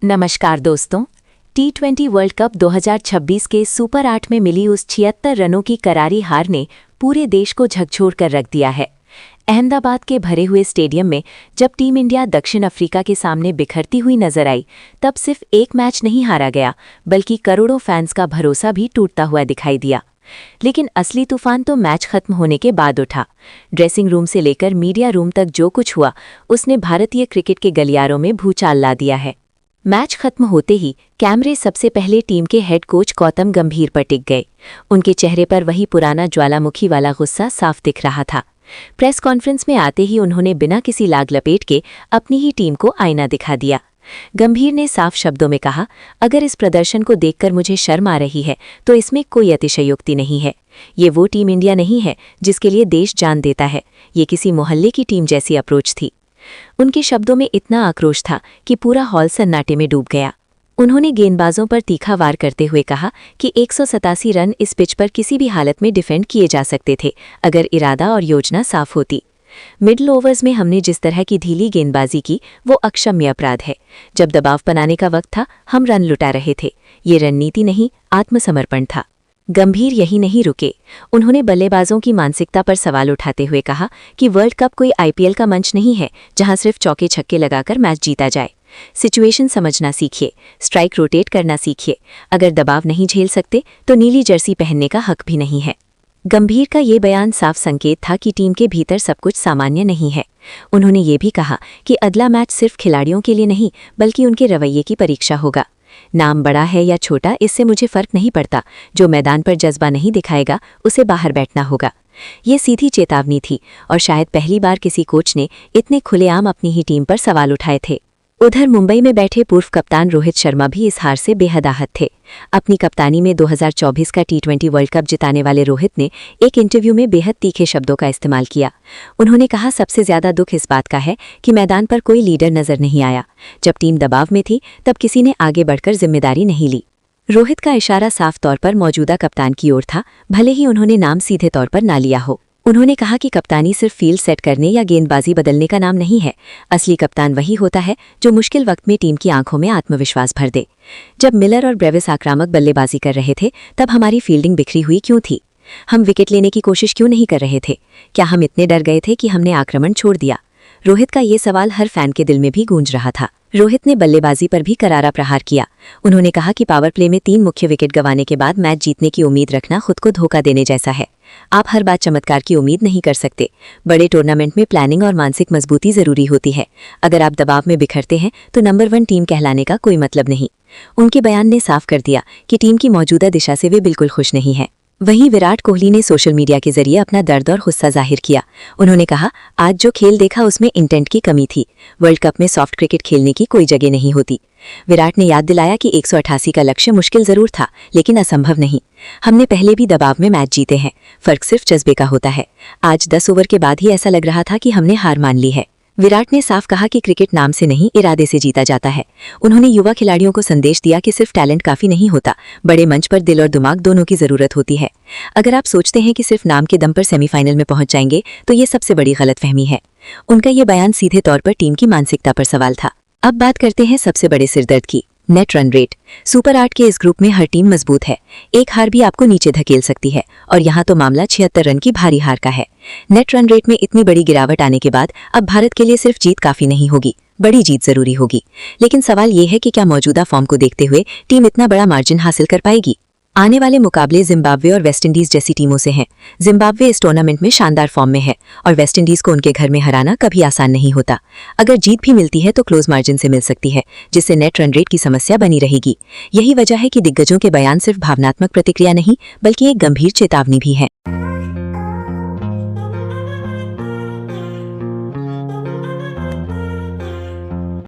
नमस्कार दोस्तों। T20 world cup 2026 के सुपर 8 में मिली उस 76 रनों की करारी हार ने पूरे देश को झकझोर कर रख दिया है। अहमदाबाद के भरे हुए स्टेडियम में जब टीम इंडिया दक्षिण अफ्रीका के सामने बिखरती हुई नजर आई, तब सिर्फ एक मैच नहीं हारा गया, बल्कि करोड़ों फैंस का भरोसा भी टूटता हुआ दिखाई दिया। लेकिन असली तूफान तो मैच खत्म होने के बाद उठा। ड्रेसिंग रूम से लेकर मीडिया रूम तक जो कुछ हुआ, उसने भारतीय क्रिकेट के गलियारों में भूचाल ला दिया है। मैच खत्म होते ही कैमरे सबसे पहले टीम के हेड कोच गौतम गंभीर पर टिक गए। उनके चेहरे पर वही पुराना ज्वालामुखी वाला गुस्सा साफ दिख रहा था। प्रेस कॉन्फ्रेंस में आते ही उन्होंने बिना किसी लाग लपेट के अपनी ही टीम को आईना दिखा दिया। गंभीर ने साफ शब्दों में कहा, अगर इस प्रदर्शन को देखकर मुझे शर्म आ रही है तो इसमें कोई अतिशयोक्ति नहीं है। ये वो टीम इंडिया नहीं है जिसके लिए देश जान देता है। ये किसी मोहल्ले की टीम जैसी अप्रोच थी। उनके शब्दों में इतना आक्रोश था कि पूरा हॉल सन्नाटे में डूब गया। उन्होंने गेंदबाजों पर तीखा वार करते हुए कहा कि 187 रन इस पिच पर किसी भी हालत में डिफेंड किए जा सकते थे, अगर इरादा और योजना साफ होती। मिडल ओवर्स में हमने जिस तरह की ढीली गेंदबाजी की, वो अक्षम्य अपराध है। जब दबाव बनाने का वक्त था, हम रन लुटा रहे थे। ये रणनीति नहीं, आत्मसमर्पण था। गंभीर यही नहीं रुके। उन्होंने बल्लेबाजों की मानसिकता पर सवाल उठाते हुए कहा कि वर्ल्ड कप कोई आईपीएल का मंच नहीं है जहां सिर्फ चौके छक्के लगाकर मैच जीता जाए। सिचुएशन समझना सीखिए, स्ट्राइक रोटेट करना सीखिए। अगर दबाव नहीं झेल सकते तो नीली जर्सी पहनने का हक भी नहीं है। गंभीर का ये बयान साफ संकेत था कि टीम के भीतर सब कुछ सामान्य नहीं है। उन्होंने ये भी कहा कि अगला मैच सिर्फ खिलाड़ियों के लिए नहीं, बल्कि उनके रवैये की परीक्षा होगा। नाम बड़ा है या छोटा, इससे मुझे फर्क नहीं पड़ता। जो मैदान पर जज्बा नहीं दिखाएगा, उसे बाहर बैठना होगा। ये सीधी चेतावनी थी और शायद पहली बार किसी कोच ने इतने खुलेआम अपनी ही टीम पर सवाल उठाए थे। उधर मुंबई में बैठे पूर्व कप्तान रोहित शर्मा भी इस हार से बेहद आहत थे। अपनी कप्तानी में 2024 का T20 वर्ल्ड कप जिताने वाले रोहित ने एक इंटरव्यू में बेहद तीखे शब्दों का इस्तेमाल किया। उन्होंने कहा, सबसे ज्यादा दुख इस बात का है कि मैदान पर कोई लीडर नजर नहीं आया। जब टीम दबाव में थी, तब किसी ने आगे बढ़कर जिम्मेदारी नहीं ली। रोहित का इशारा साफ तौर पर मौजूदा कप्तान की ओर था, भले ही उन्होंने नाम सीधे तौर पर ना लिया हो। उन्होंने कहा कि कप्तानी सिर्फ फील्ड सेट करने या गेंदबाजी बदलने का नाम नहीं है। असली कप्तान वही होता है जो मुश्किल वक्त में टीम की आंखों में आत्मविश्वास भर दे। जब मिलर और ब्रेविस आक्रामक बल्लेबाजी कर रहे थे, तब हमारी फील्डिंग बिखरी हुई क्यों थी? हम विकेट लेने की कोशिश क्यों नहीं कर रहे थे? क्या हम इतने डर गए थे कि हमने आक्रमण छोड़ दिया? रोहित का ये सवाल हर फैन के दिल में भी गूंज रहा था। रोहित ने बल्लेबाजी पर भी करारा प्रहार किया। उन्होंने कहा कि पावर प्ले में 3 मुख्य विकेट गंवाने के बाद मैच जीतने की उम्मीद रखना खुद को धोखा देने जैसा है। आप हर बात चमत्कार की उम्मीद नहीं कर सकते। बड़े टूर्नामेंट में प्लानिंग और मानसिक मजबूती जरूरी होती है। अगर आप दबाव में बिखरते हैं तो नंबर 1 टीम कहलाने का कोई मतलब नहीं। उनके बयान ने साफ कर दिया कि टीम की मौजूदा दिशा से वे बिल्कुल खुश नहीं हैं। वहीं विराट कोहली ने सोशल मीडिया के जरिए अपना दर्द और गुस्सा जाहिर किया। उन्होंने कहा, आज जो खेल देखा उसमें इंटेंट की कमी थी। वर्ल्ड कप में सॉफ्ट क्रिकेट खेलने की कोई जगह नहीं होती। विराट ने याद दिलाया कि 188 का लक्ष्य मुश्किल जरूर था, लेकिन असंभव नहीं। हमने पहले भी दबाव में मैच जीते हैं, फर्क सिर्फ जज्बे का होता है। आज 10 ओवर के बाद ही ऐसा लग रहा था कि हमने हार मान ली है। विराट ने साफ कहा कि क्रिकेट नाम से नहीं, इरादे से जीता जाता है। उन्होंने युवा खिलाड़ियों को संदेश दिया कि सिर्फ टैलेंट काफी नहीं होता, बड़े मंच पर दिल और दिमाग दोनों की जरूरत होती है। अगर आप सोचते हैं कि सिर्फ नाम के दम पर सेमीफाइनल में पहुंच जाएंगे, तो ये सबसे बड़ी गलतफहमी है। उनका ये बयान सीधे तौर पर टीम की मानसिकता पर सवाल था। अब बात करते हैं सबसे बड़े सिरदर्द की, नेट रन रेट। सुपर 8 के इस ग्रुप में हर टीम मजबूत है। एक हार भी आपको नीचे धकेल सकती है, और यहाँ तो मामला 76 रन की भारी हार का है। नेट रन रेट में इतनी बड़ी गिरावट आने के बाद अब भारत के लिए सिर्फ जीत काफी नहीं होगी, बड़ी जीत जरूरी होगी। लेकिन सवाल ये है कि क्या मौजूदा फॉर्म को देखते हुए टीम इतना बड़ा मार्जिन हासिल कर पाएगी? आने वाले मुकाबले जिम्बाब्वे और वेस्टइंडीज जैसी टीमों से हैं। जिम्बाब्वे इस टूर्नामेंट में शानदार फॉर्म में है और वेस्टइंडीज को उनके घर में हराना कभी आसान नहीं होता। अगर जीत भी मिलती है तो क्लोज मार्जिन से मिल सकती है, जिससे नेट रन रेट की समस्या बनी रहेगी। यही वजह है कि दिग्गजों के बयान सिर्फ भावनात्मक प्रतिक्रिया नहीं, बल्कि एक गंभीर चेतावनी भी है।